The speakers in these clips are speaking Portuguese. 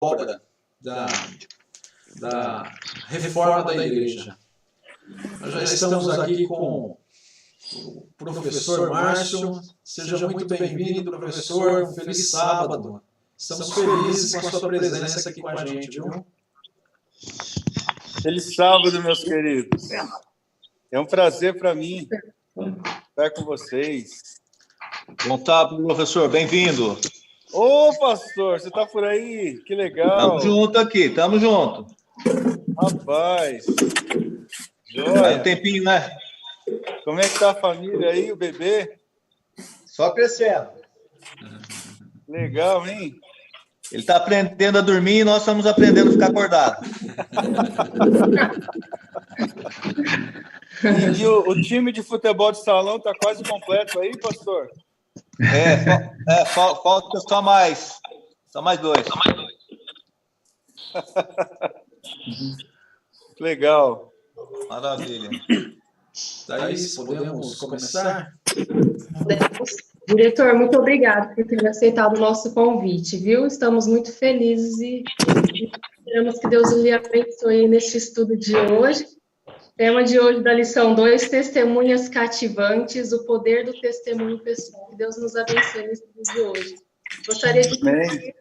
obra da reforma da igreja. Nós já estamos aqui com o professor Márcio. Seja muito bem-vindo, professor. Um feliz sábado. Estamos felizes com a sua presença aqui com a gente, viu? Feliz sábado, meus queridos. É um prazer para mim estar com vocês. Bom sábado, professor. Bem-vindo. Ô, pastor, você está por aí? Que legal. Estamos juntos aqui, estamos juntos. Rapaz. Faz um tempinho, né? Como é que está a família aí, o bebê? Só crescendo. Legal, hein? Ele está aprendendo a dormir e nós estamos aprendendo a ficar acordado. E o time de futebol de salão está quase completo aí, pastor? Falta só mais. Só mais dois. Legal. Maravilha. Thaís, podemos começar? Diretor, muito obrigado por ter aceitado o nosso convite, viu? Estamos muito felizes e esperamos que Deus lhe abençoe neste estudo de hoje. Tema de hoje da lição 2, testemunhas cativantes, o poder do testemunho pessoal. Que Deus nos abençoe nesse estudo de hoje. Gostaria de pedir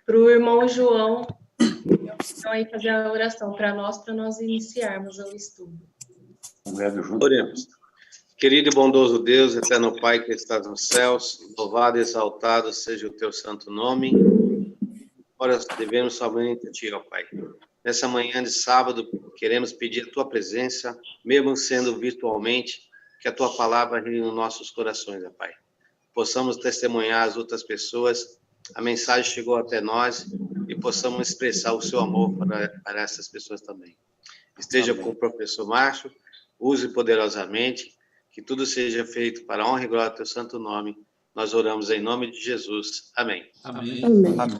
para o irmão João então, aí fazer a oração para nós iniciarmos o estudo. Oremos. Querido e bondoso Deus, eterno Pai que estás nos céus, louvado e exaltado seja o teu santo nome. Ora, devemos somente a ti, ó Pai. Nessa manhã de sábado, queremos pedir a tua presença, mesmo sendo virtualmente, que a tua palavra reine nos nossos corações, ó Pai. Possamos testemunhar às outras pessoas, a mensagem chegou até nós e possamos expressar o seu amor para essas pessoas também. Esteja com o professor Márcio, use poderosamente, que tudo seja feito para a honra e glória do teu santo nome. Nós oramos em nome de Jesus. Amém. Amém. Amém.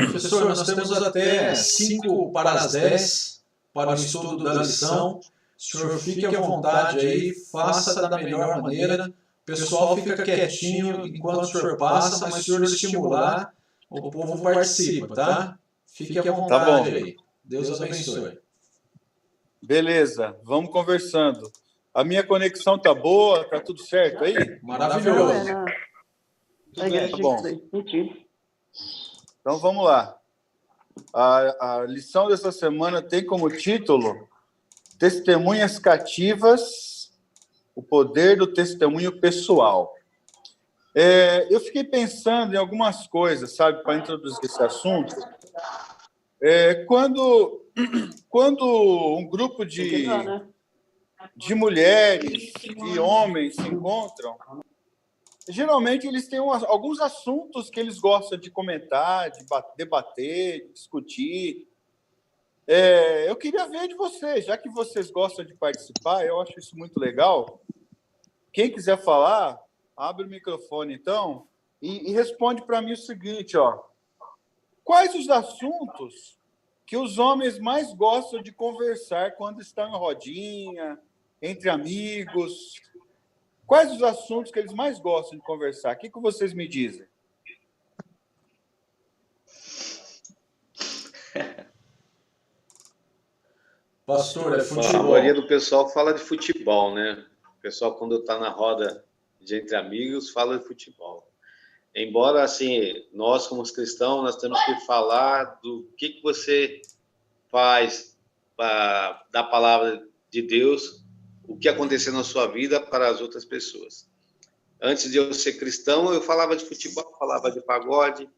Professor, nós temos até 5 para as 10 para o estudo da lição. O senhor fique à vontade aí, faça da melhor maneira. O pessoal fica quietinho enquanto o senhor passa, mas se o senhor estimular, o povo participa, tá? Fique à vontade aí. Deus abençoe. Beleza, vamos conversando. A minha conexão tá boa, tá tudo certo aí? Maravilhoso. Tá bom. Então vamos lá. A lição dessa semana tem como título Testemunhas cativas, o poder do testemunho pessoal. Eu fiquei pensando em algumas coisas, sabe, para introduzir esse assunto. Quando um grupo de mulheres e homens se encontram, geralmente eles têm alguns assuntos que eles gostam de comentar, de debater, de discutir. Eu queria ver de vocês, já que vocês gostam de participar, eu acho isso muito legal. Quem quiser falar, abre o microfone, então, e responde para mim o seguinte, ó. Quais os assuntos que os homens mais gostam de conversar quando estão em rodinha, entre amigos? Quais os assuntos que eles mais gostam de conversar? O que vocês me dizem? Pastor, é A futebol. maioria do pessoal fala de futebol, né? O pessoal, quando está na roda de entre amigos, fala de futebol. Embora, assim, nós, como cristãos, nós temos que falar do que você faz da palavra de Deus, o que aconteceu na sua vida para as outras pessoas. Antes de eu ser cristão, eu falava de futebol, falava de pagode,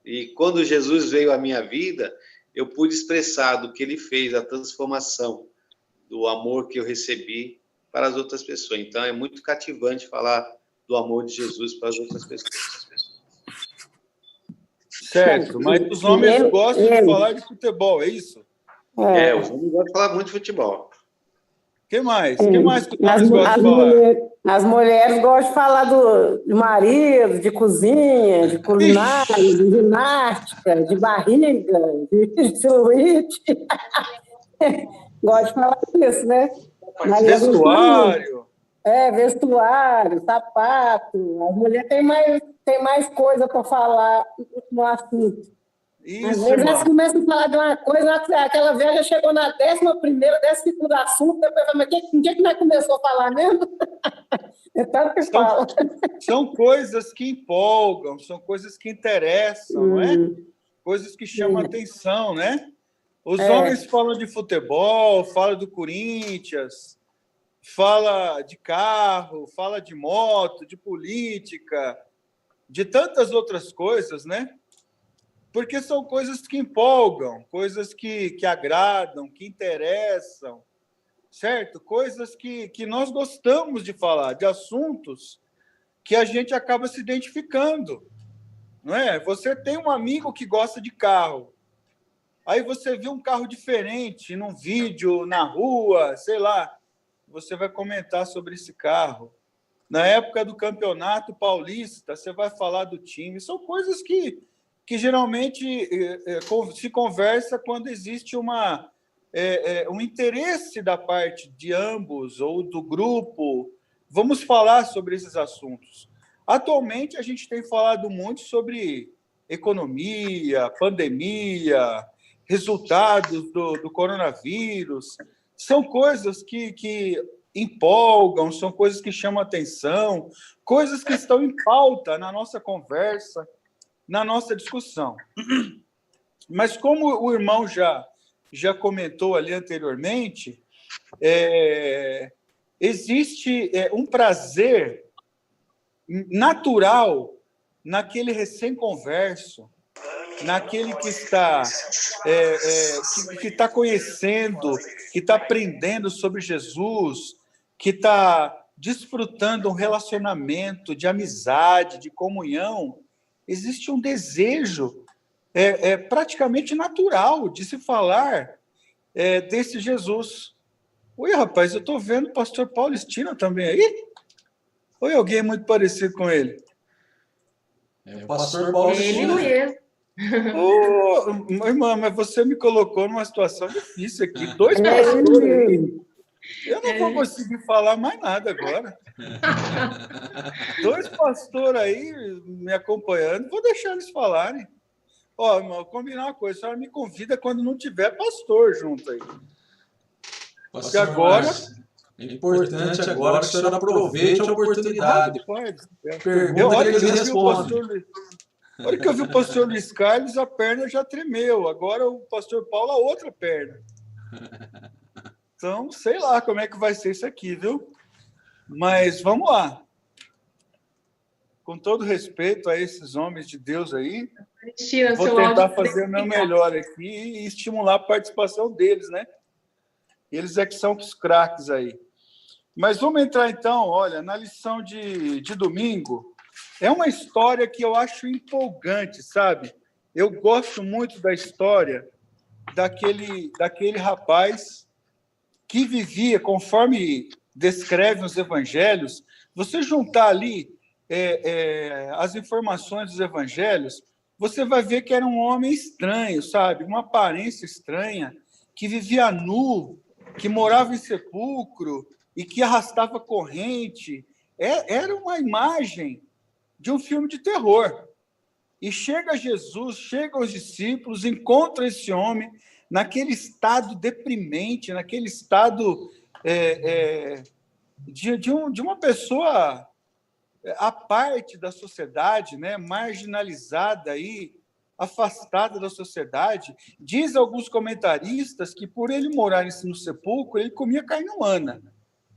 e quando Jesus veio à minha vida, eu pude expressar do que ele fez, a transformação, do amor que eu recebi para as outras pessoas. Então, é muito cativante falar do amor de Jesus para as outras pessoas. Certo, mas os homens gostam de falar de futebol, é isso? Os homens gostam de falar muito de futebol. O que mais? O que mais que os homens gostam de falar? As mulheres gostam de falar do marido, de cozinha, de culinária, de ginástica, de barriga, de celulite. Gosto de falar disso, né? Vestuário. Vestuário, sapato. As mulheres têm mais tem mais coisa para falar no assunto. Isso, Às vezes eles começam a falar de uma coisa, aquela velha chegou na 11ª, 12º assunto, depois fala, mas em que nós começou a falar mesmo? É tanto que fala. São coisas que empolgam, são coisas que interessam, não é? Coisas que chamam atenção, né? Os homens falam de futebol, falam do Corinthians, fala de carro, fala de moto, de política, de tantas outras coisas, né? Porque são coisas que empolgam, coisas que agradam, que interessam, certo? Coisas que nós gostamos de falar, de assuntos que a gente acaba se identificando, não é? Você tem um amigo que gosta de carro, aí você viu um carro diferente num vídeo, na rua, sei lá, você vai comentar sobre esse carro. Na época do Campeonato Paulista, você vai falar do time. São coisas que geralmente se conversa quando existe um interesse da parte de ambos ou do grupo. Vamos falar sobre esses assuntos. Atualmente, a gente tem falado muito sobre economia, pandemia, resultados do coronavírus. São coisas que empolgam, são coisas que chamam atenção, coisas que estão em pauta na nossa conversa, na nossa discussão. Mas como o irmão já comentou ali anteriormente, existe um prazer natural naquele recém-converso, naquele que está conhecendo, que está aprendendo sobre Jesus, que está desfrutando um relacionamento de amizade, de comunhão. Existe um desejo praticamente natural de se falar desse Jesus. Oi, rapaz, eu estou vendo o pastor Paulistino também aí? Ou é alguém muito parecido com ele? É o pastor Paulistino. Ele mesmo. Irmã, mas você me colocou numa situação difícil aqui. 2 pastores aí. Eu não vou conseguir falar mais nada agora. 2 pastores aí me acompanhando, vou deixar eles falarem. Ó, irmão, vou combinar uma coisa, a senhora me convida quando não tiver pastor junto aí. Porque agora... É importante agora que o senhor aproveite a oportunidade. Pergunta que eles respondem. Na hora que eu vi o pastor Luiz Carlos, a perna já tremeu. Agora o pastor Paulo, a outra perna. Então, sei lá como é que vai ser isso aqui, viu? Mas vamos lá. Com todo respeito a esses homens de Deus aí, vou tentar fazer o meu melhor aqui e estimular a participação deles, né? Eles é que são os craques aí. Mas vamos entrar, então, olha, na lição de domingo. É uma história que eu acho empolgante, sabe? Eu gosto muito da história daquele rapaz que vivia, conforme descrevem os evangelhos. Você juntar ali as informações dos evangelhos, você vai ver que era um homem estranho, sabe? Uma aparência estranha, que vivia nu, que morava em sepulcro e que arrastava corrente. Era uma imagem de um filme de terror. E chega Jesus, chegam os discípulos, encontram esse homem naquele estado deprimente, naquele estado de uma pessoa à parte da sociedade, né, marginalizada, aí, afastada da sociedade. Diz alguns comentaristas que, por ele morar no sepulcro, ele comia carne humana.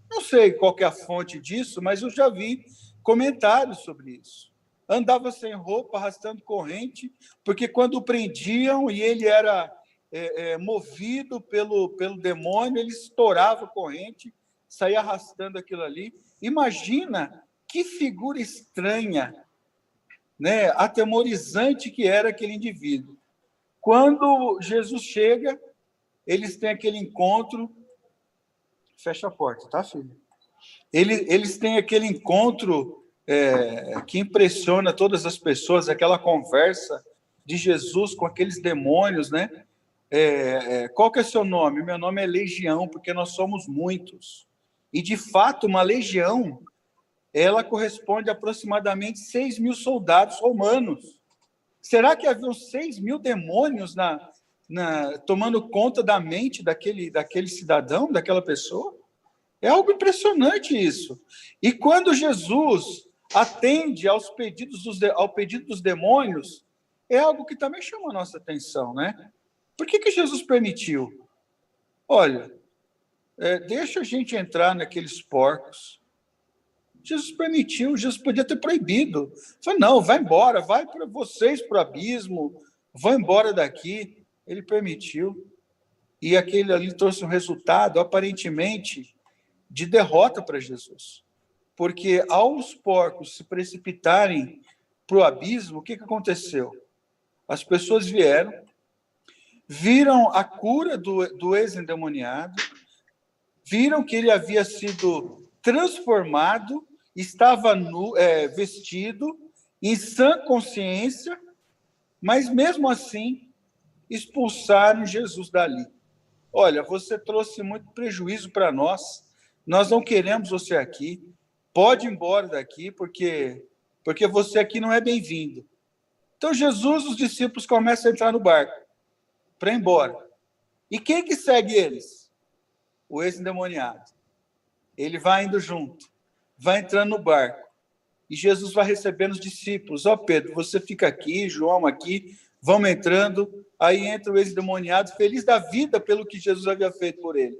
Não sei qual que é a fonte disso, mas eu já vi comentários sobre isso. Andava sem roupa, arrastando corrente, porque quando o prendiam e ele era movido pelo demônio, ele estourava a corrente, saía arrastando aquilo ali. Imagina que figura estranha, né, atemorizante que era aquele indivíduo. Quando Jesus chega, eles têm aquele encontro... Fecha a porta, tá, filho? Eles têm aquele encontro que impressiona todas as pessoas, aquela conversa de Jesus com aqueles demônios, né? Qual que é o seu nome? Meu nome é Legião, porque nós somos muitos. E, de fato, uma legião ela corresponde a aproximadamente 6.000 soldados romanos. Será que haviam 6.000 demônios tomando conta da mente daquele cidadão, daquela pessoa? É algo impressionante isso. E quando Jesus atende ao pedido dos demônios, é algo que também chama a nossa atenção, né? Por que Jesus permitiu? Olha, deixa a gente entrar naqueles porcos. Jesus permitiu, Jesus podia ter proibido. Falou, não, vai embora, vai para vocês para o abismo, vão embora daqui. Ele permitiu. E aquele ali trouxe um resultado, aparentemente, de derrota para Jesus. Porque ao os porcos se precipitarem para o abismo, o que aconteceu? As pessoas vieram, viram a cura do ex-endemoniado, viram que ele havia sido transformado, estava vestido, em sã consciência, mas mesmo assim expulsaram Jesus dali. Olha, você trouxe muito prejuízo para nós não queremos você aqui, pode ir embora daqui, porque você aqui não é bem-vindo. Então Jesus, os discípulos começam a entrar no barco para ir embora. E quem que segue eles? O ex-endemoniado. Ele vai indo junto, vai entrando no barco. E Jesus vai recebendo os discípulos. Pedro, você fica aqui, João aqui, vamos entrando. Aí entra o ex-endemoniado, feliz da vida pelo que Jesus havia feito por ele.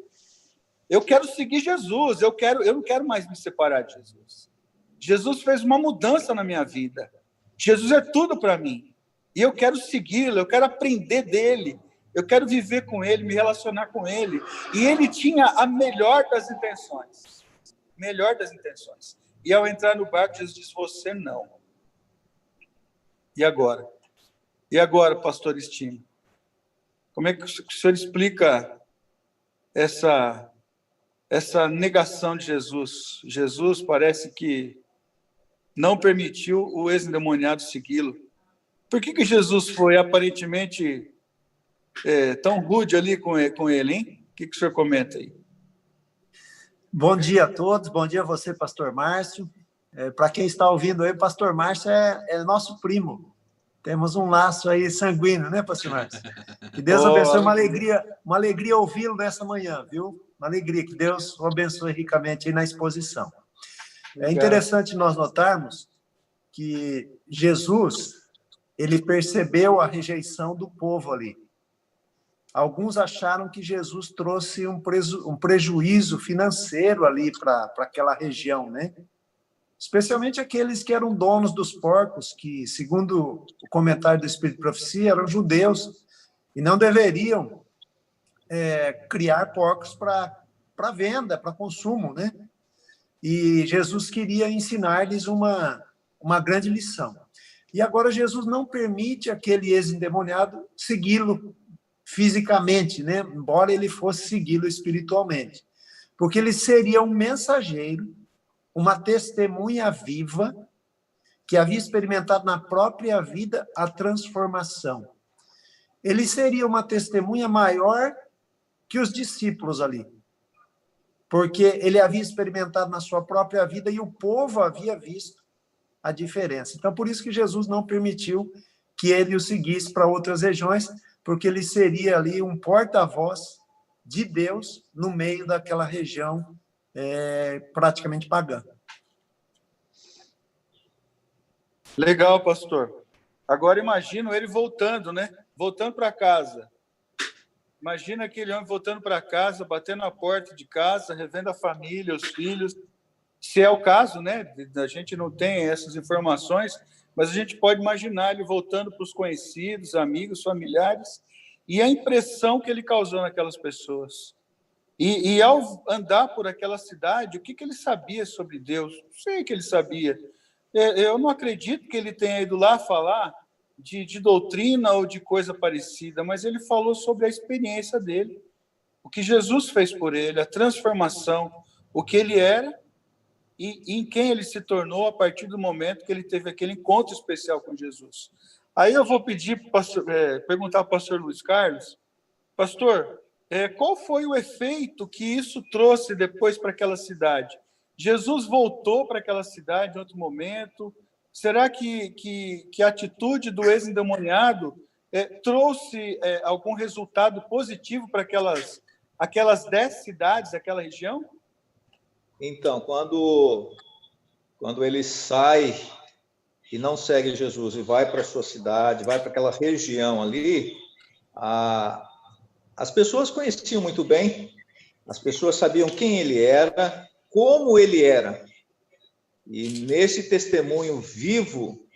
Eu quero seguir Jesus, eu não quero mais me separar de Jesus. Jesus fez uma mudança na minha vida. Jesus é tudo para mim. E eu quero segui-lo, eu quero aprender dele. Eu quero viver com ele, me relacionar com ele. E ele tinha a melhor das intenções. Melhor das intenções. E ao entrar no barco, Jesus disse, você não. E agora? E agora, pastor Estimo? Como é que o senhor explica essa negação de Jesus? Jesus parece que não permitiu o ex-endemoniado segui-lo. Por que Jesus foi aparentemente tão rude ali com ele, hein? O que o senhor comenta aí? Bom dia a todos, bom dia a você, pastor Márcio. Para quem está ouvindo aí, o pastor Márcio é nosso primo. Temos um laço aí sanguíneo, né, pastor Márcio? Que Deus abençoe, uma alegria ouvi-lo nessa manhã, viu? Uma alegria, que Deus o abençoe ricamente aí na exposição. É interessante nós notarmos que Jesus, ele percebeu a rejeição do povo ali. Alguns acharam que Jesus trouxe um prejuízo financeiro ali para aquela região, né? Especialmente aqueles que eram donos dos porcos, que, segundo o comentário do Espírito de Profecia, eram judeus e não deveriam criar porcos para venda, para consumo, né? E Jesus queria ensinar-lhes uma grande lição. E agora Jesus não permite aquele ex-endemoniado segui-lo fisicamente, né? Embora ele fosse segui-lo espiritualmente. Porque ele seria um mensageiro, uma testemunha viva, que havia experimentado na própria vida a transformação. Ele seria uma testemunha maior que os discípulos ali, porque ele havia experimentado na sua própria vida e o povo havia visto a diferença. Então, por isso que Jesus não permitiu que ele o seguisse para outras regiões, porque ele seria ali um porta-voz de Deus no meio daquela região praticamente pagã. Legal, pastor. Agora imagino ele voltando, né? Voltando para casa. Imagina aquele homem voltando para casa, batendo na porta de casa, revendo a família, os filhos. Se é o caso, né? A gente não tem essas informações, mas a gente pode imaginar ele voltando para os conhecidos, amigos, familiares, e a impressão que ele causou naquelas pessoas. E ao andar por aquela cidade, o que ele sabia sobre Deus? Não sei o que ele sabia. Eu não acredito que ele tenha ido lá falar de doutrina ou de coisa parecida, mas ele falou sobre a experiência dele, o que Jesus fez por ele, a transformação, o que ele era e em quem ele se tornou a partir do momento que ele teve aquele encontro especial com Jesus. Aí eu vou perguntar para o pastor Luiz Carlos, pastor, qual foi o efeito que isso trouxe depois para aquela cidade? Jesus voltou para aquela cidade em outro momento? Será que a atitude do ex-endemoniado trouxe algum resultado positivo para aquelas 10 cidades, aquela região? Então, quando ele sai e não segue Jesus e vai para a sua cidade, vai para aquela região ali, as pessoas conheciam muito bem, as pessoas sabiam quem ele era, como ele era. E nesse testemunho vivo,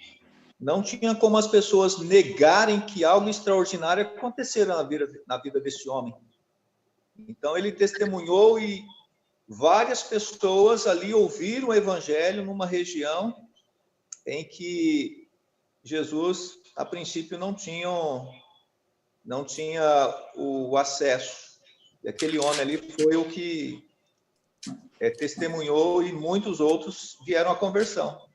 não tinha como as pessoas negarem que algo extraordinário acontecera na vida desse homem. Então, ele testemunhou e várias pessoas ali ouviram o evangelho numa região em que Jesus, a princípio, não tinha o acesso. E aquele homem ali foi o que testemunhou e muitos outros vieram à conversão.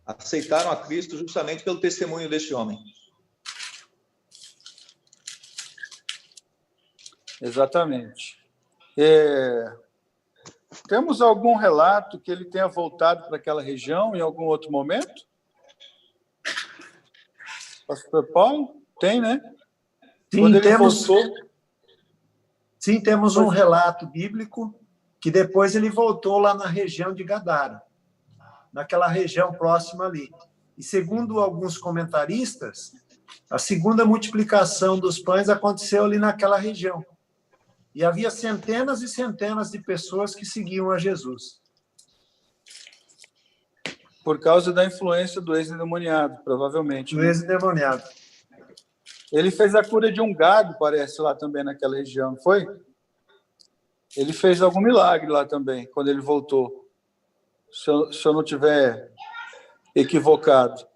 Aceitaram a Cristo justamente pelo testemunho deste homem. Exatamente. Temos algum relato que ele tenha voltado para aquela região em algum outro momento? Pastor Paulo? Tem, né? Sim, temos um relato bíblico que depois ele voltou lá na região de Gadara, naquela região próxima ali. E segundo alguns comentaristas, a segunda multiplicação dos pães aconteceu ali naquela região. E havia centenas e centenas de pessoas que seguiam a Jesus. Por causa da influência do ex-endemoniado, provavelmente. Do ex-endemoniado. Ele fez a cura de um gado, parece, lá também naquela região, não foi? Ele fez algum milagre lá também, quando ele voltou. Se eu não estiver equivocado.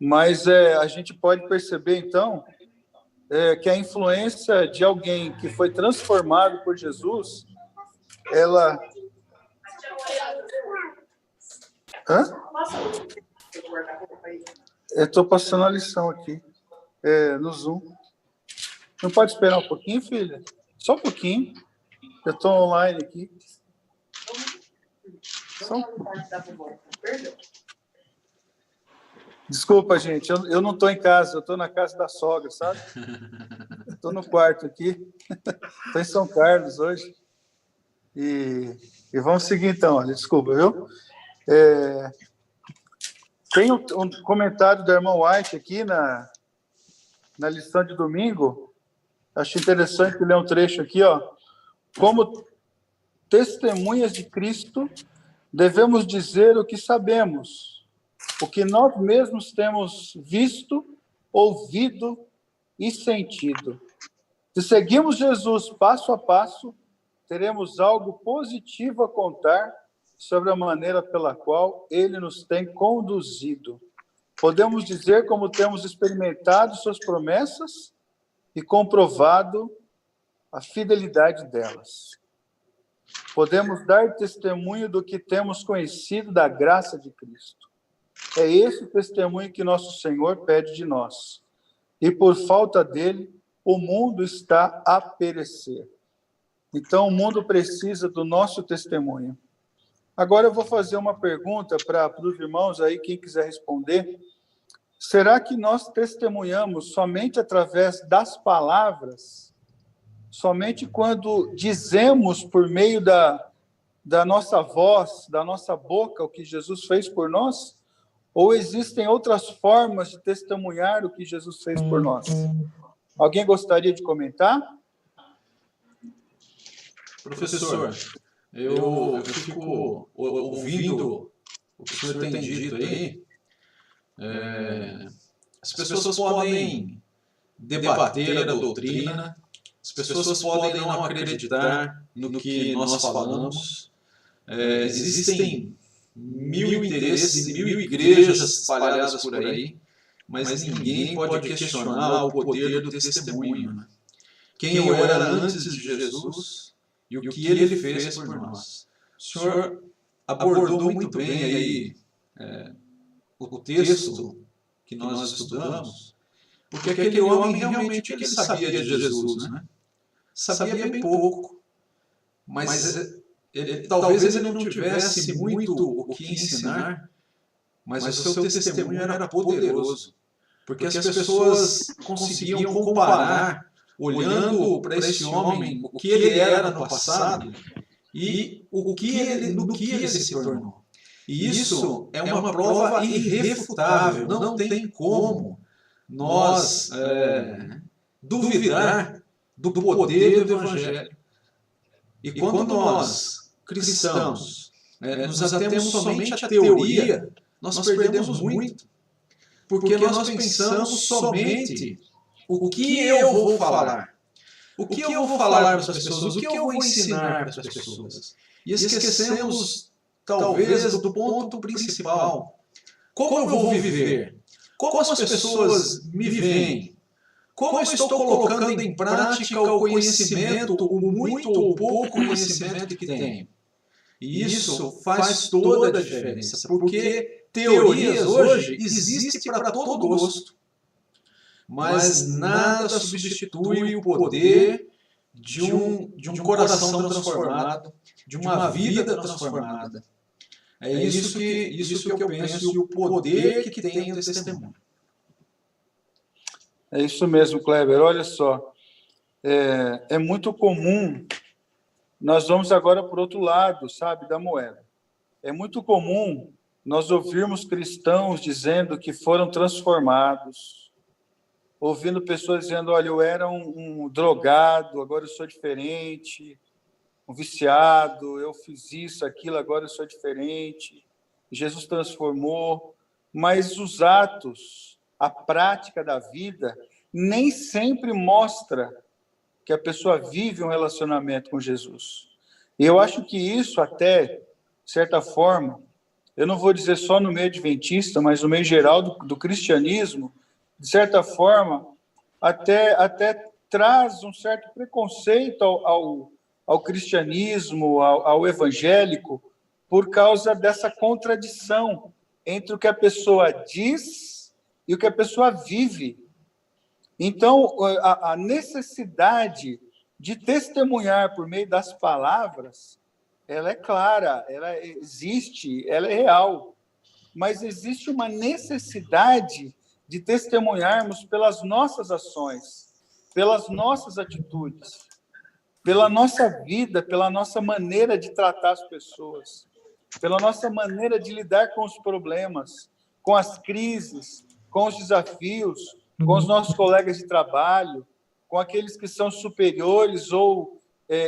Mas a gente pode perceber, então, que a influência de alguém que foi transformado por Jesus, ela... Eu estou passando a lição aqui, no Zoom. Não pode esperar um pouquinho, filha? Só um pouquinho. Eu estou online aqui. Desculpa, gente, eu não estou em casa, eu estou na casa da sogra, sabe? Estou no quarto aqui, estou em São Carlos hoje. E vamos seguir então, olha, desculpa, viu? Tem um comentário da irmã White aqui na lição de domingo. Acho interessante ler um trecho aqui, ó. Como testemunhas de Cristo, devemos dizer o que sabemos, o que nós mesmos temos visto, ouvido e sentido. Se seguimos Jesus passo a passo, teremos algo positivo a contar sobre a maneira pela qual ele nos tem conduzido. Podemos dizer como temos experimentado suas promessas e comprovado a fidelidade delas. Podemos dar testemunho do que temos conhecido da graça de Cristo. É esse testemunho que nosso Senhor pede de nós. E por falta dele, o mundo está a perecer. Então, o mundo precisa do nosso testemunho. Agora eu vou fazer uma pergunta para os irmãos aí, quem quiser responder. Será que nós testemunhamos somente através das palavras? Somente quando dizemos por meio da nossa voz, da nossa boca, o que Jesus fez por nós? Ou existem outras formas de testemunhar o que Jesus fez por nós? Alguém gostaria de comentar? Professor, eu fico ouvindo o que o senhor tem dito aí. As pessoas podem debater a doutrina, as pessoas podem não acreditar no que nós falamos. Existem 1000 interesses e 1000 igrejas espalhadas por aí, mas ninguém pode questionar o poder do testemunho, né? Quem eu era antes de Jesus e o que ele fez por nós. O senhor abordou muito bem aí o texto que nós estudamos, porque aquele homem realmente ele sabia de Jesus, né? Sabia bem pouco, mas talvez ele não tivesse muito o que ensinar, mas o seu testemunho era poderoso, porque as pessoas conseguiam comparar, olhando para esse homem, o que ele era no passado e no que ele se tornou. E isso é uma prova irrefutável, não tem como nós duvidar do poder do Evangelho. E quando nós, cristãos, nos atemos somente à teoria, nós perdemos muito. Porque nós pensamos somente o que eu vou falar. O que eu vou falar para as pessoas, o que eu vou ensinar para as pessoas. E esquecemos, talvez, do ponto principal. Como eu vou viver? Como as pessoas me veem? Como eu estou colocando em prática o conhecimento, o muito ou pouco conhecimento que tenho? E isso faz toda a diferença, porque teorias hoje existem para todo gosto, mas nada substitui o poder de um coração transformado, de uma vida transformada. É isso que eu penso, e o poder que tem o testemunho. É isso mesmo, Kleber. Olha só, é muito comum, nós vamos agora para o outro lado, sabe, da moeda. É muito comum nós ouvirmos cristãos dizendo que foram transformados, ouvindo pessoas dizendo, olha, eu era um drogado, agora eu sou diferente, um viciado, eu fiz isso, aquilo, agora eu sou diferente, Jesus transformou, mas os atos, a prática da vida, nem sempre mostra que a pessoa vive um relacionamento com Jesus. E eu acho que isso até, de certa forma, eu não vou dizer só no meio adventista, mas no meio geral do cristianismo, de certa forma, até traz um certo preconceito ao cristianismo, ao evangélico, por causa dessa contradição entre o que a pessoa diz e o que a pessoa vive. Então, a necessidade de testemunhar por meio das palavras, ela é clara, ela existe, ela é real, mas existe uma necessidade de testemunharmos pelas nossas ações, pelas nossas atitudes, pela nossa vida, pela nossa maneira de tratar as pessoas, pela nossa maneira de lidar com os problemas, com as crises, com os desafios, com os nossos colegas de trabalho, com aqueles que são superiores ou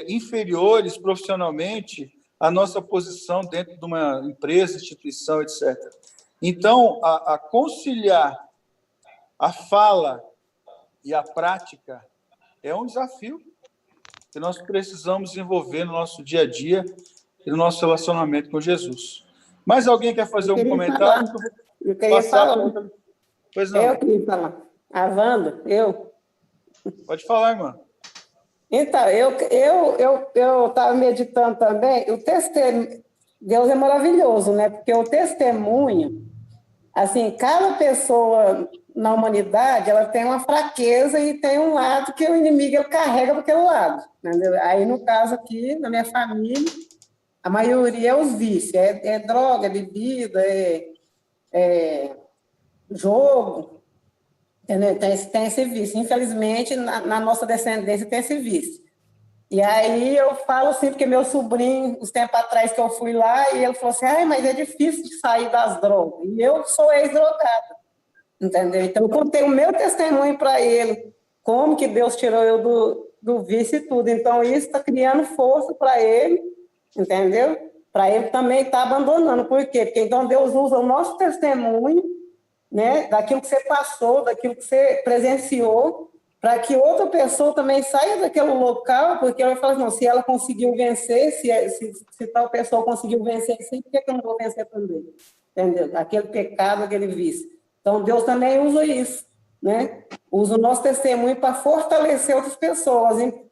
inferiores profissionalmente à nossa posição dentro de uma empresa, instituição, etc. Então, a conciliar a fala e a prática é um desafio que nós precisamos desenvolver no nosso dia a dia e no nosso relacionamento com Jesus. Mais alguém quer fazer um comentário? Eu queria falar. Pois não. Eu queria falar. A Wanda, eu. Pode falar, irmã. Então, eu estava meditando também, o testemunho, Deus é maravilhoso, né? Porque o testemunho, assim, cada pessoa na humanidade, ela tem uma fraqueza e tem um lado que o inimigo ele carrega para aquele lado, entendeu? Aí, no caso aqui, na minha família, a maioria é os vícios, é droga, é bebida, é jogo, entendeu? Tem esse vício. Infelizmente, na nossa descendência tem esse vício. E aí eu falo assim, porque meu sobrinho, uns tempos atrás que eu fui lá, e ele falou assim, mas é difícil de sair das drogas. E eu sou ex-drogada, entendeu? Então eu contei o meu testemunho para ele, como que Deus tirou eu do vício e tudo. Então isso está criando força para ele, entendeu? Para ele também estar abandonando. Por quê? Porque então Deus usa o nosso testemunho, né, daquilo que você passou, daquilo que você presenciou, para que outra pessoa também saia daquele local, porque ela fala, não, se ela conseguiu vencer, se tal pessoa conseguiu vencer, sim, por que eu não vou vencer também? Entendeu? Aquele pecado, aquele vício. Então, Deus também usa isso, né? Usa o nosso testemunho para fortalecer outras pessoas. Hein?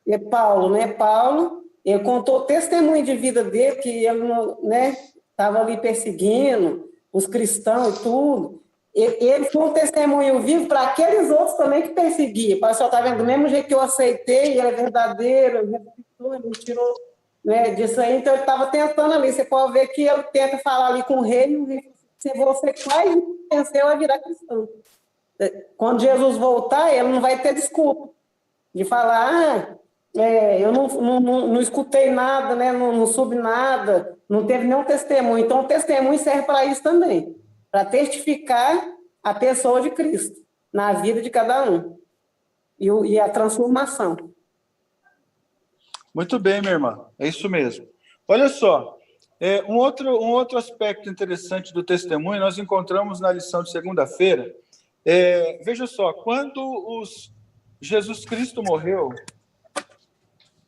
E Paulo, né? Paulo, ele contou o testemunho de vida dele, que ele, né, estava ali perseguindo os cristãos e tudo. Ele foi um testemunho vivo para aqueles outros também que perseguiam. O pessoal está vendo, do mesmo jeito que eu aceitei, ele é verdadeiro, ele é mentiroso. né, disso aí. Então, ele estava tentando ali. Você pode ver que ele tenta falar ali com o rei, se você quase venceu a virar cristão. Quando Jesus voltar, ele não vai ter desculpa de falar, eu não escutei nada, né, não soube nada, não teve nenhum testemunho. Então, o testemunho serve para isso também, para testificar a pessoa de Cristo na vida de cada um e a transformação. Muito bem, minha irmã, é isso mesmo. Olha só, um outro aspecto interessante do testemunho nós encontramos na lição de segunda-feira. Veja só, quando Jesus Cristo morreu,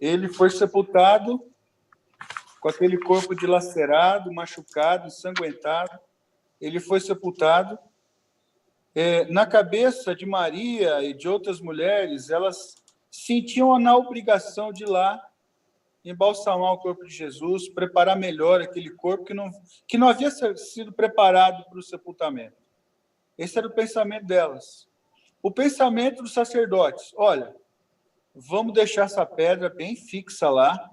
ele foi sepultado com aquele corpo dilacerado, machucado, ensanguentado. Ele foi sepultado. Na cabeça de Maria e de outras mulheres, elas sentiam na obrigação de ir lá embalsamar o corpo de Jesus, preparar melhor aquele corpo que não havia sido preparado para o sepultamento. Esse era o pensamento delas. O pensamento dos sacerdotes: olha, vamos deixar essa pedra bem fixa lá,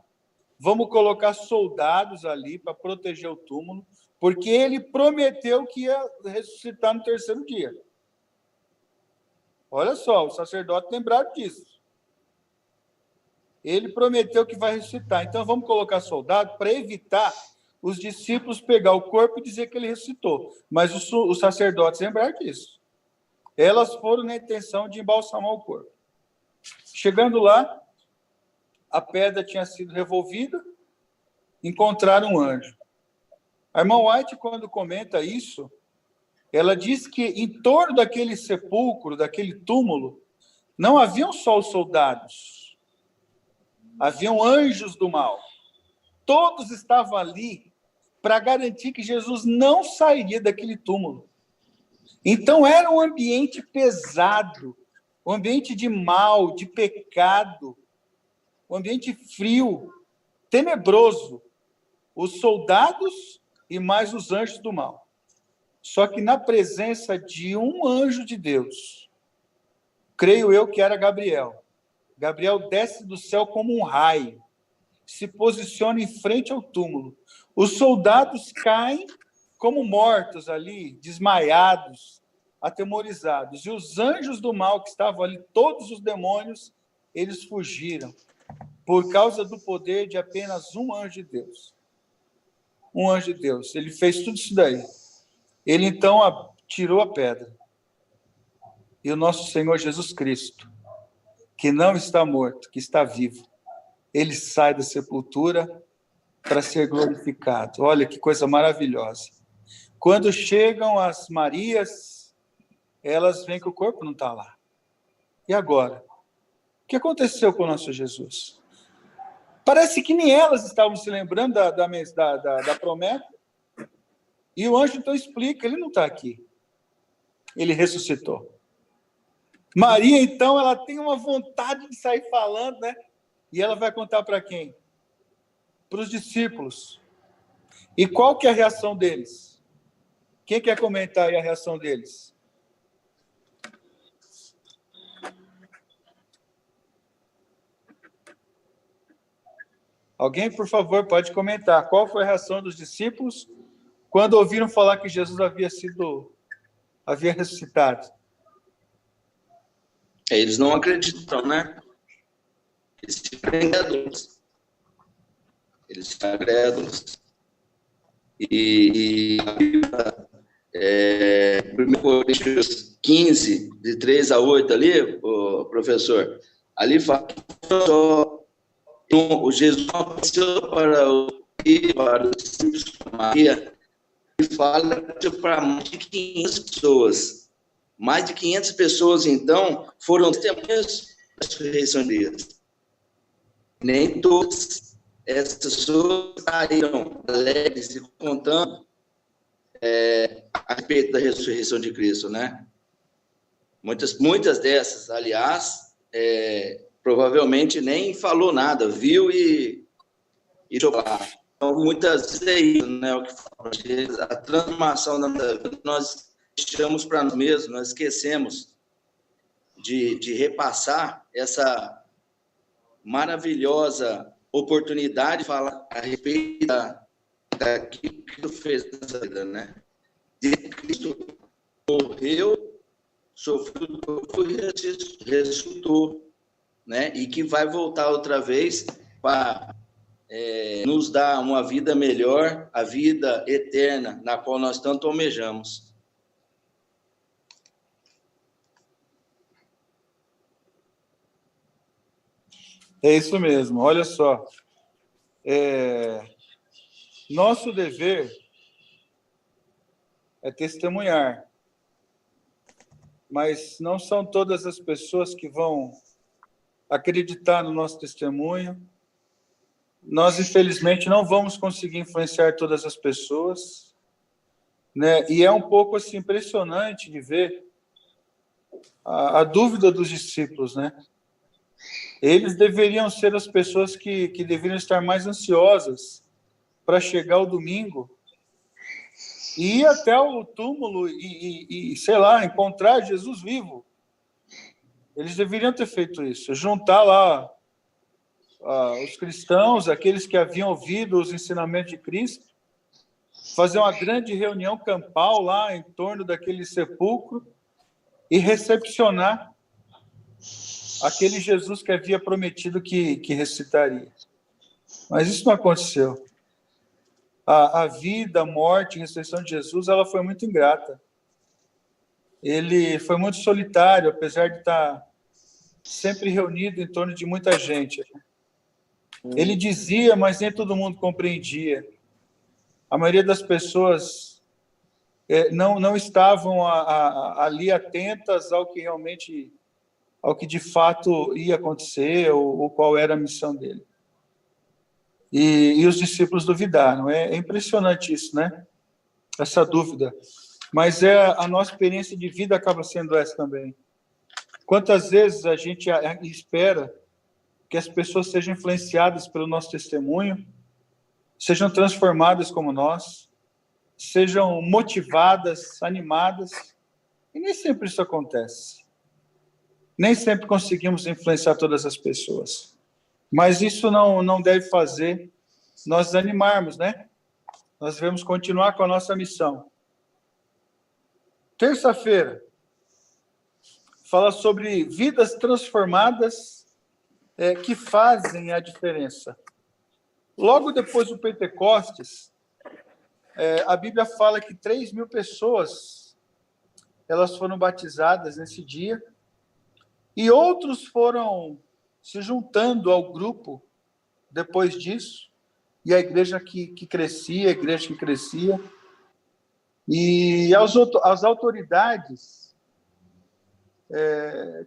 vamos colocar soldados ali para proteger o túmulo, porque ele prometeu que ia ressuscitar no terceiro dia. Olha só, os sacerdotes lembraram disso. Ele prometeu que vai ressuscitar. Então, vamos colocar soldado para evitar os discípulos pegar o corpo e dizer que ele ressuscitou. Mas os sacerdotes lembraram disso. Elas foram na intenção de embalsamar o corpo. Chegando lá, a pedra tinha sido revolvida, encontraram um anjo. A irmã White, quando comenta isso, ela diz que em torno daquele sepulcro, daquele túmulo, não haviam só os soldados, haviam anjos do mal. Todos estavam ali para garantir que Jesus não sairia daquele túmulo. Então, era um ambiente pesado, um ambiente de mal, de pecado, um ambiente frio, tenebroso. Os soldados e mais os anjos do mal. Só que na presença de um anjo de Deus, creio eu que era Gabriel. Gabriel desce do céu como um raio, se posiciona em frente ao túmulo. Os soldados caem como mortos ali, desmaiados, atemorizados. E os anjos do mal que estavam ali, todos os demônios, eles fugiram, por causa do poder de apenas um anjo de Deus. Um anjo de Deus. Ele fez tudo isso daí. Ele, então, tirou a pedra. E o nosso Senhor Jesus Cristo, que não está morto, que está vivo, ele sai da sepultura para ser glorificado. Olha que coisa maravilhosa. Quando chegam as Marias, elas veem que o corpo não está lá. E agora? O que aconteceu com o nosso Jesus? Parece que nem elas estavam se lembrando da promessa. E o anjo então explica, ele não está aqui. Ele ressuscitou. Maria, então, ela tem uma vontade de sair falando, né? E ela vai contar para quem? Para os discípulos. E qual que é a reação deles? Quem quer comentar aí a reação deles? Alguém, por favor, pode comentar. Qual foi a reação dos discípulos quando ouviram falar que Jesus havia ressuscitado? Eles não acreditam, né? Eles ficam incrédulos. Eles ficam incrédulos. E a Bíblia, 1 Coríntios 15, de 3 a 8 ali, professor, ali fala que o Jesus apareceu para os discípulos de Maria e fala para mais de 500 pessoas. Mais de 500 pessoas, então, foram testemunhas da ressurreição de Deus. Nem todas essas pessoas saíram alegres e contando a respeito da ressurreição de Cristo, né? Muitas dessas, aliás, provavelmente nem falou nada, viu e jogou lá. Então, muitas vezes é isso, né? O que fala, a transformação da vida, nós deixamos para nós mesmos, nós esquecemos de repassar essa maravilhosa oportunidade de falar a respeito daquilo que tu fez nessa vida, né? De Cristo morreu, sofreu, ressuscitou, né? E que vai voltar outra vez para nos dar uma vida melhor, a vida eterna, na qual nós tanto almejamos. É isso mesmo, olha só. Nosso dever é testemunhar, mas não são todas as pessoas que vão acreditar no nosso testemunho. Nós, infelizmente, não vamos conseguir influenciar todas as pessoas, né? E é um pouco assim, impressionante de ver a dúvida dos discípulos, né? Eles deveriam ser as pessoas que deveriam estar mais ansiosas para chegar o domingo e ir até o túmulo e, sei lá, encontrar Jesus vivo. Eles deveriam ter feito isso, juntar lá os cristãos, aqueles que haviam ouvido os ensinamentos de Cristo, fazer uma grande reunião campal lá em torno daquele sepulcro e recepcionar aquele Jesus que havia prometido que ressuscitaria. Mas isso não aconteceu. A vida, a morte, a ressurreição de Jesus, ela foi muito ingrata. Ele foi muito solitário, apesar de estar sempre reunido em torno de muita gente. Ele dizia, mas nem todo mundo compreendia. A maioria das pessoas não estavam ali atentas ao que realmente, ao que de fato ia acontecer ou qual era a missão dele. E os discípulos duvidaram. É impressionante isso, né? Essa dúvida. Mas a nossa experiência de vida acaba sendo essa também. Quantas vezes a gente espera que as pessoas sejam influenciadas pelo nosso testemunho, sejam transformadas como nós, sejam motivadas, animadas, e nem sempre isso acontece. Nem sempre conseguimos influenciar todas as pessoas. Mas isso não deve fazer nós desanimarmos, né? Nós devemos continuar com a nossa missão. Terça-feira, fala sobre vidas transformadas que fazem a diferença. Logo depois do Pentecostes, a Bíblia fala que 3.000 pessoas elas foram batizadas nesse dia, e outros foram se juntando ao grupo depois disso, e a igreja que crescia, e as autoridades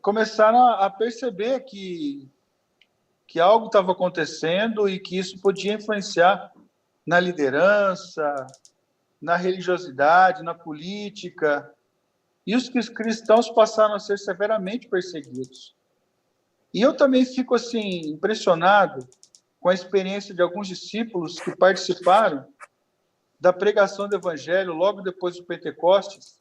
começaram a perceber que algo estava acontecendo e que isso podia influenciar na liderança, na religiosidade, na política, e os cristãos passaram a ser severamente perseguidos. E eu também fico assim impressionado com a experiência de alguns discípulos que participaram da pregação do Evangelho logo depois do Pentecostes,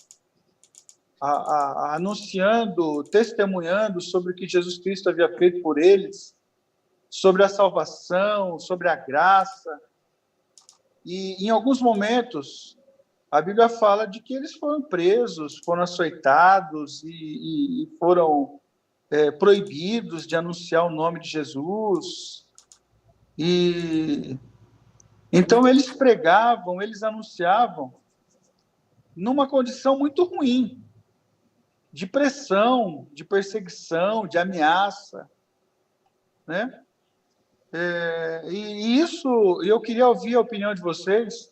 anunciando, testemunhando sobre o que Jesus Cristo havia feito por eles, sobre a salvação, sobre a graça. E em alguns momentos, a Bíblia fala de que eles foram presos, foram açoitados e foram proibidos de anunciar o nome de Jesus. E então eles pregavam, eles anunciavam numa condição muito ruim, de pressão, de perseguição, de ameaça, né? E isso, eu queria ouvir a opinião de vocês.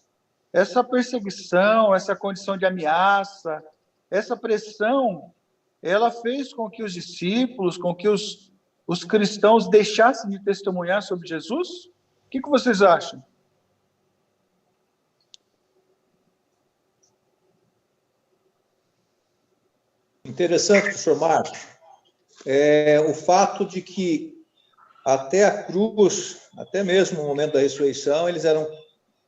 Essa perseguição, essa condição de ameaça, essa pressão, ela fez com que os discípulos, com que os cristãos deixassem de testemunhar sobre Jesus? O que vocês acham? Interessante, professor Márcio, o fato de que até a cruz, até mesmo no momento da ressurreição, eles eram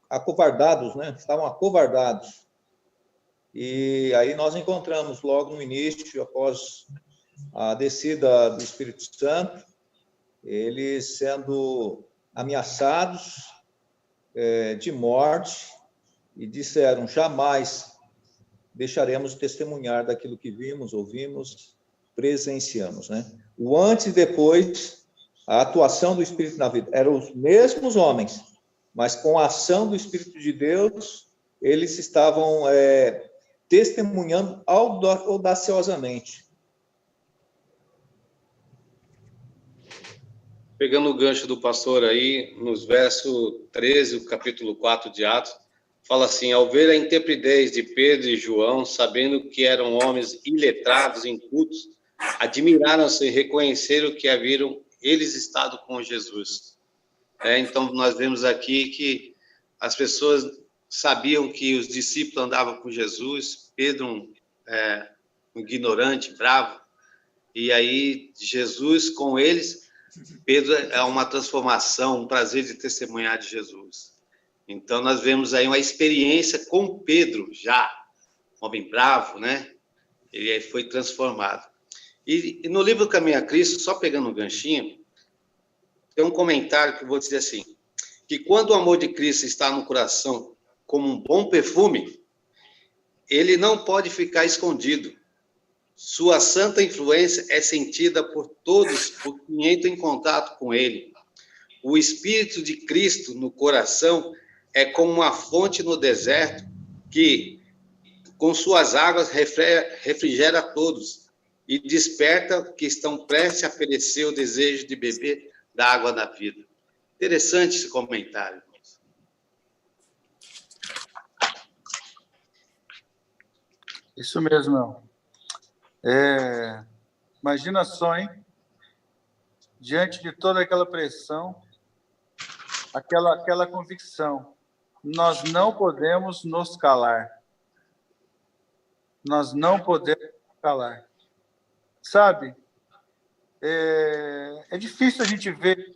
acovardados, né? Estavam acovardados. E aí nós encontramos logo no início, após a descida do Espírito Santo, eles sendo ameaçados de morte e disseram: jamais deixaremos de testemunhar daquilo que vimos, ouvimos, presenciamos, né? O antes e depois, a atuação do Espírito na vida. Eram os mesmos homens, mas com a ação do Espírito de Deus, eles estavam testemunhando audaciosamente. Pegando o gancho do pastor aí, nos versos 13, o capítulo 4 de Atos, fala assim: ao ver a intrepidez de Pedro e João, sabendo que eram homens iletrados, incultos, admiraram-se e reconheceram que haviam eles estado com Jesus. Então, nós vemos aqui que as pessoas sabiam que os discípulos andavam com Jesus, Pedro, um ignorante, bravo, e aí Jesus com eles, Pedro é uma transformação, um prazer de testemunhar de Jesus. Então, nós vemos aí uma experiência com Pedro, já, um homem bravo, né? Ele foi transformado. E no livro Caminho a Cristo, só pegando um ganchinho, tem um comentário que eu vou dizer assim, que quando o amor de Cristo está no coração como um bom perfume, ele não pode ficar escondido. Sua santa influência é sentida por todos por quem entram em contato com ele. O Espírito de Cristo no coração é como uma fonte no deserto que, com suas águas, refrigera todos e desperta que estão prestes a perecer o desejo de beber da água da vida. Interessante esse comentário. Isso mesmo, não. Imagina só, hein? Diante de toda aquela pressão, aquela convicção, nós não podemos nos calar. Nós não podemos nos calar. Sabe? É difícil a gente ver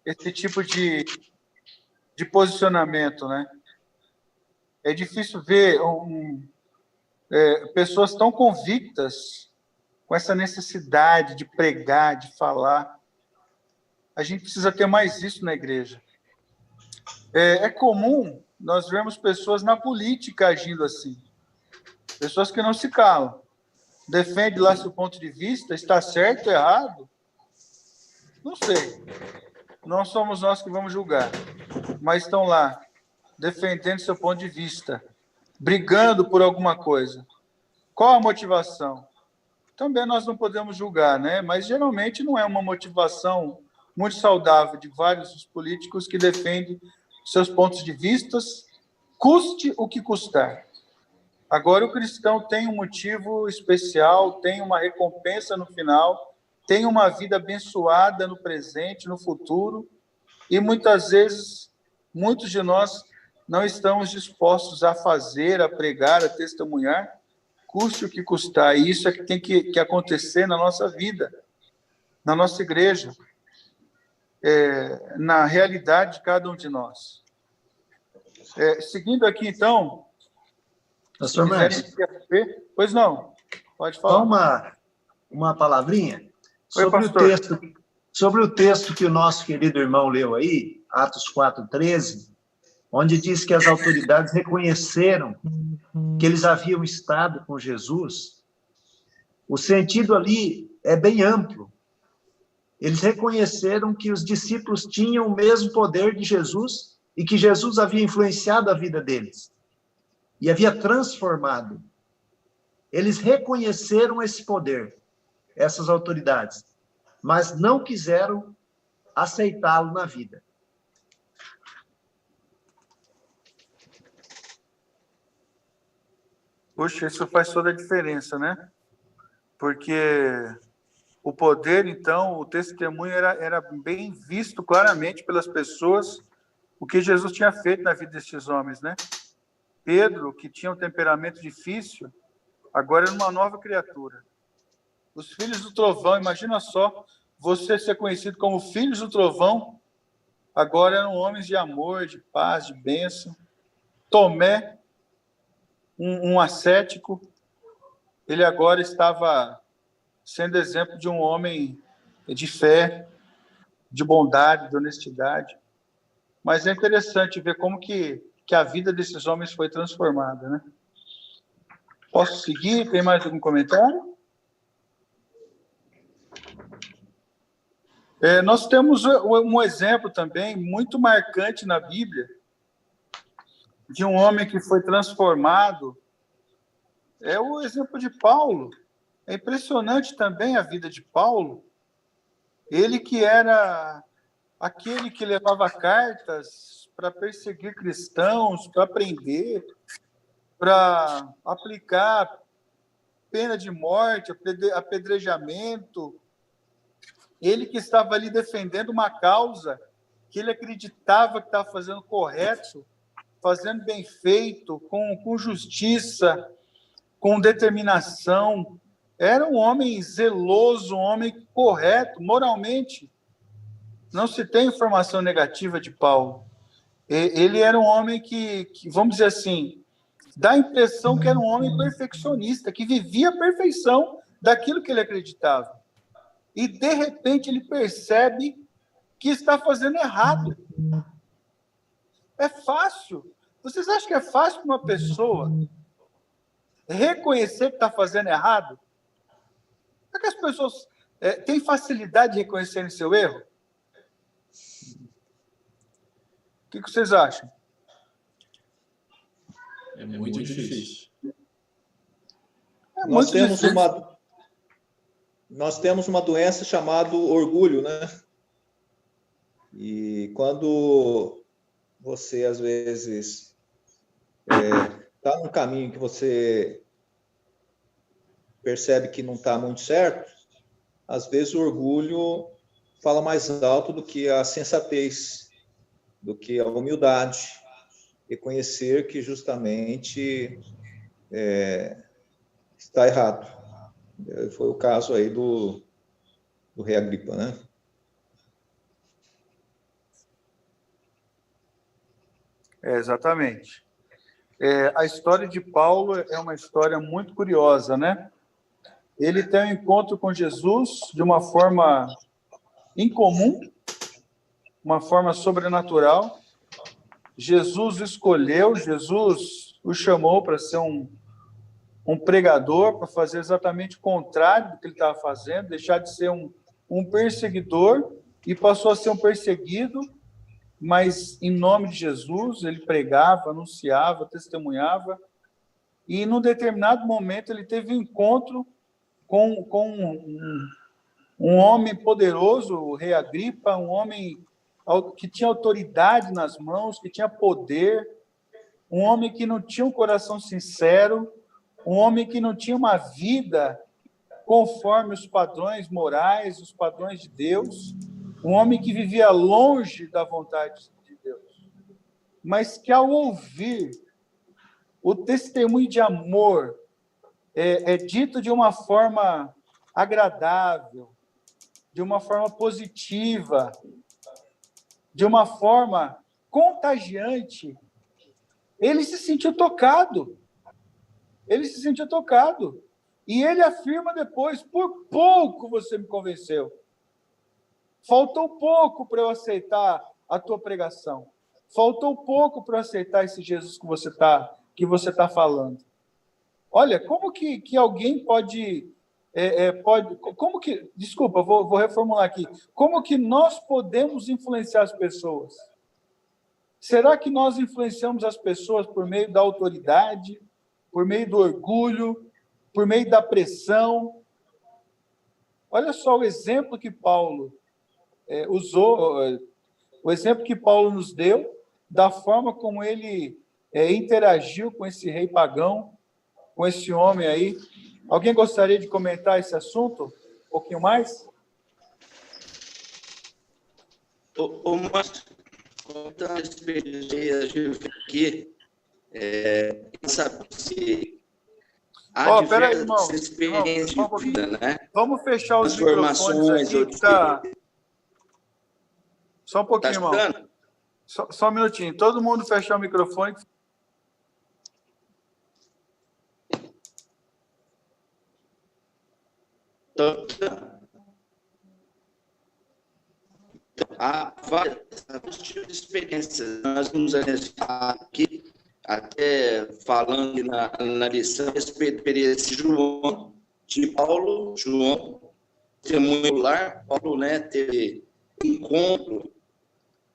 esse tipo de posicionamento, né? É difícil ver pessoas tão convictas com essa necessidade de pregar, de falar. A gente precisa ter mais isso na igreja. É comum nós vermos pessoas na política agindo assim. Pessoas que não se calam. Defende lá seu ponto de vista, está certo ou errado? Não sei. Não somos nós que vamos julgar. Mas estão lá, defendendo seu ponto de vista, brigando por alguma coisa. Qual a motivação? Também nós não podemos julgar, né? Mas geralmente não é uma motivação muito saudável de vários políticos que defendem seus pontos de vista, custe o que custar. Agora, o cristão tem um motivo especial, tem uma recompensa no final, tem uma vida abençoada no presente, no futuro, e muitas vezes, muitos de nós não estamos dispostos a fazer, a pregar, a testemunhar, custe o que custar. E isso é que tem que acontecer na nossa vida, na nossa igreja, na realidade de cada um de nós. Seguindo aqui, então... Pastor Márcio. Pois não, pode falar. Só uma palavrinha sobre o texto que o nosso querido irmão leu aí, Atos 4:13, onde diz que as autoridades reconheceram que eles haviam estado com Jesus. O sentido ali é bem amplo. Eles reconheceram que os discípulos tinham o mesmo poder de Jesus e que Jesus havia influenciado a vida deles e havia transformado. Eles reconheceram esse poder, essas autoridades, mas não quiseram aceitá-lo na vida. Puxa, isso faz toda a diferença, né? Porque o poder, então, o testemunho era bem visto claramente pelas pessoas, o que Jesus tinha feito na vida destes homens, né? Pedro, que tinha um temperamento difícil, agora era uma nova criatura. Os filhos do trovão, imagina só, você ser conhecido como filhos do trovão, agora eram homens de amor, de paz, de bênção. Tomé, um ascético, ele agora estava sendo exemplo de um homem de fé. de bondade, de honestidade. Mas é interessante ver como que a vida desses homens foi transformada, né? Posso seguir? Tem mais algum comentário? Nós temos um exemplo também muito marcante na Bíblia de um homem que foi transformado. É o exemplo de Paulo. É impressionante também a vida de Paulo. Ele que era aquele que levava cartas para perseguir cristãos, para prender, para aplicar pena de morte, apedrejamento. Ele que estava ali defendendo uma causa que ele acreditava que estava fazendo correto, fazendo bem feito, com justiça, com determinação. Era um homem zeloso, um homem correto, moralmente. Não se tem informação negativa de Paulo. Ele era um homem que, vamos dizer assim, dá a impressão que era um homem perfeccionista, que vivia a perfeição daquilo que ele acreditava. E, de repente, ele percebe que está fazendo errado. É fácil. Vocês acham que é fácil para uma pessoa reconhecer que está fazendo errado? Será que as pessoas têm facilidade de reconhecerem seu erro? O que vocês acham? É muito difícil. Nós temos uma doença chamada orgulho, né? E quando você, às vezes, está num caminho que você percebe que não está muito certo, às vezes o orgulho fala mais alto do que a sensatez, do que a humildade, reconhecer que justamente está errado. Foi o caso aí do rei Agripa, né? Exatamente. A história de Paulo é uma história muito curiosa, né? Ele tem um encontro com Jesus de uma forma incomum, uma forma sobrenatural. Jesus escolheu, Jesus o chamou para ser um pregador, para fazer exatamente o contrário do que ele estava fazendo, deixar de ser um perseguidor e passou a ser um perseguido, mas em nome de Jesus ele pregava, anunciava, testemunhava, e num determinado momento ele teve um encontro com um homem poderoso, o rei Agripa, um homem que tinha autoridade nas mãos, que tinha poder, um homem que não tinha um coração sincero, um homem que não tinha uma vida conforme os padrões morais, os padrões de Deus, um homem que vivia longe da vontade de Deus, mas que, ao ouvir o testemunho de amor dito de uma forma agradável, de uma forma positiva, de uma forma contagiante, ele se sentiu tocado. Ele se sentiu tocado. E ele afirma depois: por pouco você me convenceu. Faltou pouco para eu aceitar a tua pregação. Faltou pouco para eu aceitar esse Jesus que você tá falando. Olha, como que alguém pode... como que... Desculpa, vou reformular aqui. Como que nós podemos influenciar as pessoas? Será que nós influenciamos as pessoas por meio da autoridade, por meio do orgulho, por meio da pressão? Olha só o exemplo que Paulo usou, o exemplo que Paulo nos deu, da forma como ele interagiu com esse rei pagão, com esse homem aí. Alguém gostaria de comentar esse assunto um pouquinho mais? Márcio, contando a experiência aqui, sabe se há peraí, irmão, experiência de vida, né? Vamos fechar os microfones aqui, que tá... Só um pouquinho, irmão. Só um minutinho. Todo mundo fechar o microfone. há vários tipos de experiências. Nós vamos aqui, até falando na lição, a experiência de João, de Paulo, João, testemunho lar, Paulo, né, teve encontro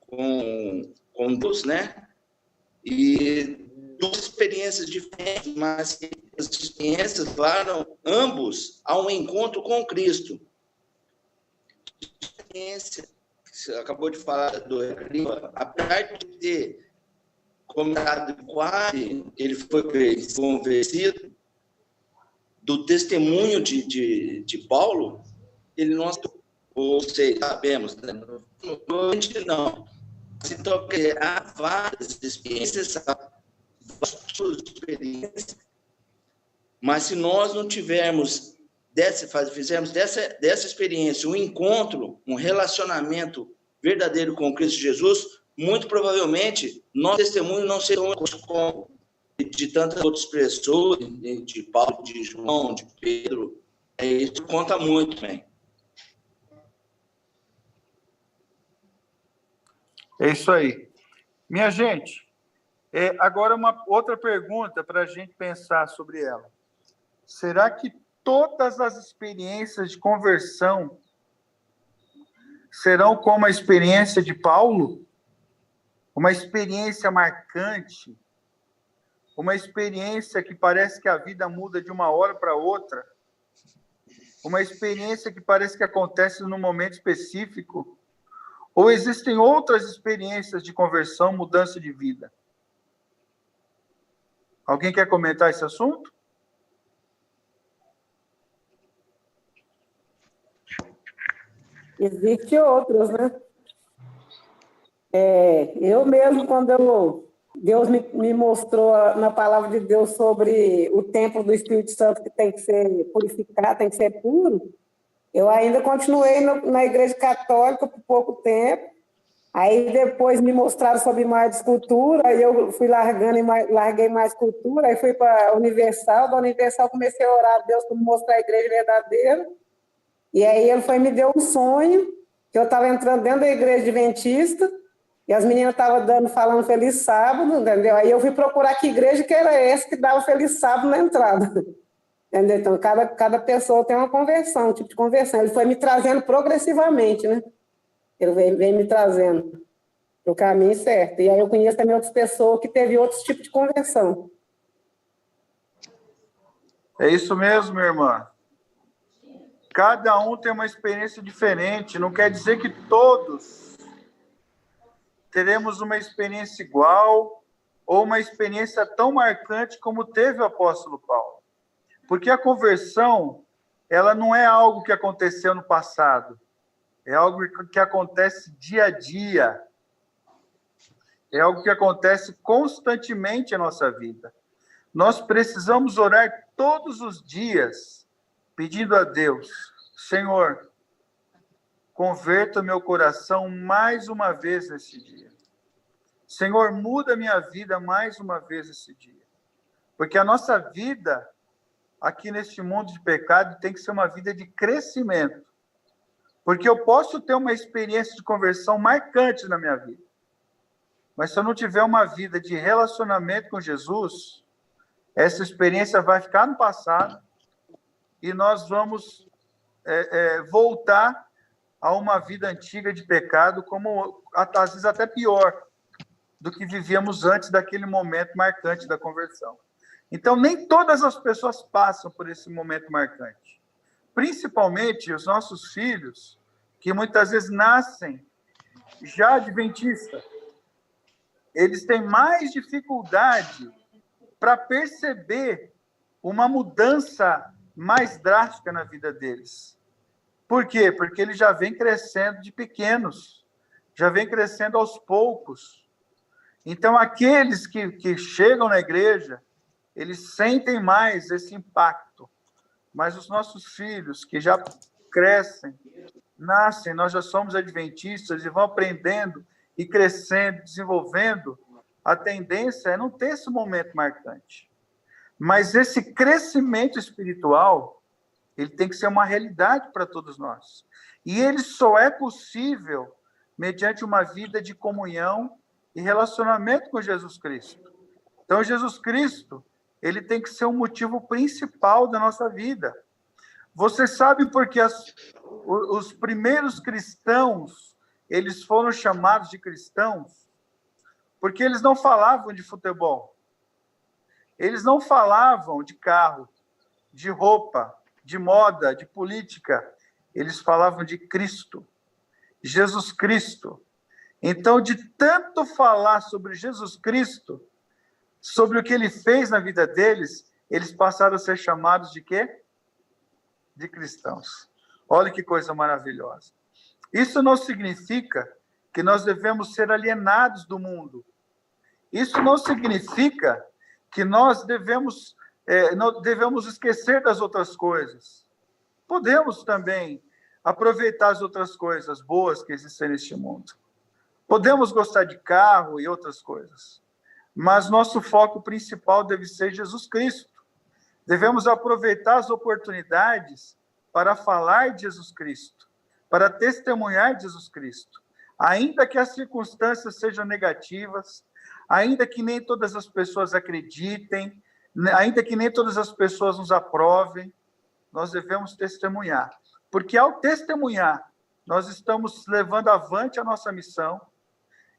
com Deus, né? E duas experiências diferentes, mas as experiências levaram ambos a um encontro com Cristo. A experiência que você acabou de falar do Riva, apesar de ter comentado quase ele foi convencido do testemunho de Paulo, ele não, ou seja, sabemos, né? Não. Então, há várias experiências, mas se nós não tivermos, fizermos dessa experiência um encontro, um relacionamento verdadeiro com Cristo Jesus, muito provavelmente, nosso testemunho não será como de tantas outras pessoas, de Paulo, de João, de Pedro. Isso conta muito, bem. É isso aí. Minha gente, agora uma outra pergunta para a gente pensar sobre ela. Será que todas as experiências de conversão serão como a experiência de Paulo? Uma experiência marcante? Uma experiência que parece que a vida muda de uma hora para outra? Uma experiência que parece que acontece num momento específico? Ou existem outras experiências de conversão, mudança de vida? Alguém quer comentar esse assunto? Existem outros, né? Eu mesmo, quando Deus me mostrou na palavra de Deus sobre o templo do Espírito Santo que tem que ser purificado, tem que ser puro, eu ainda continuei na igreja católica por pouco tempo. Aí depois me mostraram sobre mais de escultura, aí eu fui larguei mais escultura, aí fui para a Universal, da Universal comecei a orar a Deus para me mostrar a igreja verdadeira, e aí ele me deu um sonho, que eu estava entrando dentro da igreja adventista, e as meninas estavam falando Feliz Sábado, entendeu? Aí eu fui procurar que igreja que era essa que dava Feliz Sábado na entrada. Entendeu? Então, cada pessoa tem uma conversão, um tipo de conversão. Ele foi me trazendo progressivamente, né? Ele vem me trazendo para o caminho certo. E aí eu conheço também outras pessoas que teve outros tipos de conversão. É isso mesmo, minha irmã. Cada um tem uma experiência diferente. Não quer dizer que todos teremos uma experiência igual ou uma experiência tão marcante como teve o apóstolo Paulo. Porque a conversão, ela não é algo que aconteceu no passado. É algo que acontece dia a dia. É algo que acontece constantemente em nossa vida. Nós precisamos orar todos os dias, pedindo a Deus, Senhor, converta meu coração mais uma vez nesse dia. Senhor, muda minha vida mais uma vez esse dia. Porque a nossa vida aqui neste mundo de pecado tem que ser uma vida de crescimento. Porque eu posso ter uma experiência de conversão marcante na minha vida. Mas se eu não tiver uma vida de relacionamento com Jesus, essa experiência vai ficar no passado e nós vamos voltar a uma vida antiga de pecado, como às vezes até pior do que vivíamos antes daquele momento marcante da conversão. Então, nem todas as pessoas passam por esse momento marcante. Principalmente os nossos filhos, que muitas vezes nascem já adventistas. Eles têm mais dificuldade para perceber uma mudança mais drástica na vida deles. Por quê? Porque eles já vêm crescendo de pequenos, já vêm crescendo aos poucos. Então, aqueles que chegam na igreja, eles sentem mais esse impacto. Mas os nossos filhos, que já crescem, nascem, nós já somos adventistas e vão aprendendo e crescendo, desenvolvendo, a tendência é não ter esse momento marcante. Mas esse crescimento espiritual, ele tem que ser uma realidade para todos nós. E ele só é possível mediante uma vida de comunhão e relacionamento com Jesus Cristo. Então, Jesus Cristo, ele tem que ser um motivo principal da nossa vida. Você sabe por que os primeiros cristãos, eles foram chamados de cristãos? Porque eles não falavam de futebol. Eles não falavam de carro, de roupa, de moda, de política. Eles falavam de Cristo, Jesus Cristo. Então, de tanto falar sobre Jesus Cristo, sobre o que ele fez na vida deles, eles passaram a ser chamados de quê? De cristãos. Olha que coisa maravilhosa. Isso não significa que nós devemos ser alienados do mundo. Isso não significa que nós devemos esquecer das outras coisas. Podemos também aproveitar as outras coisas boas que existem neste mundo. Podemos gostar de carro e outras coisas. Mas nosso foco principal deve ser Jesus Cristo. Devemos aproveitar as oportunidades para falar de Jesus Cristo, para testemunhar de Jesus Cristo. Ainda que as circunstâncias sejam negativas, ainda que nem todas as pessoas acreditem, ainda que nem todas as pessoas nos aprovem, nós devemos testemunhar. Porque ao testemunhar, nós estamos levando avante a nossa missão,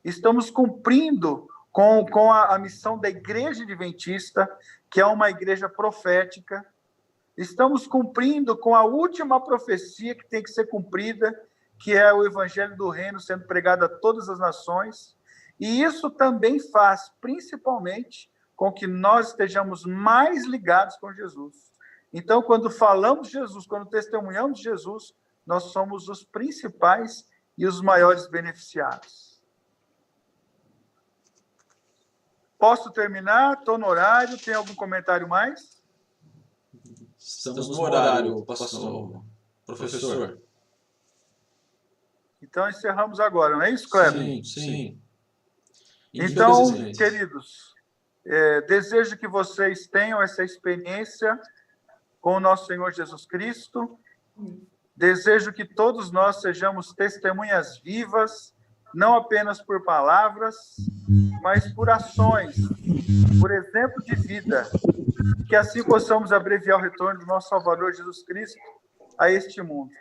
estamos cumprindo com a missão da Igreja Adventista, que é uma igreja profética. Estamos cumprindo com a última profecia que tem que ser cumprida, que é o Evangelho do Reino sendo pregado a todas as nações. E isso também faz, principalmente, com que nós estejamos mais ligados com Jesus. Então, quando falamos de Jesus, quando testemunhamos de Jesus, nós somos os principais e os maiores beneficiados. Posso terminar? Estou no horário. Tem algum comentário mais? Estamos no horário, professor. Então, encerramos agora, não é isso, Kleber? Sim, sim. Então, queridos, desejo que vocês tenham essa experiência com o nosso Senhor Jesus Cristo. Desejo que todos nós sejamos testemunhas vivas, não apenas por palavras, mas por ações, por exemplo de vida, que assim possamos abreviar o retorno do nosso Salvador Jesus Cristo a este mundo.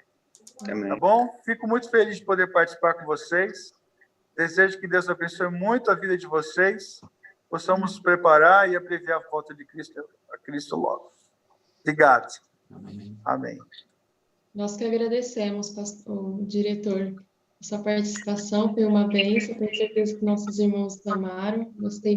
Amém. Tá bom? Fico muito feliz de poder participar com vocês. Desejo que Deus abençoe muito a vida de vocês, possamos nos preparar e abreviar a volta de Cristo a Cristo logo. Obrigado. Amém. Nós que agradecemos, pastor, diretor, a sua participação, foi uma bênção, tenho certeza que nossos irmãos amaram, gostei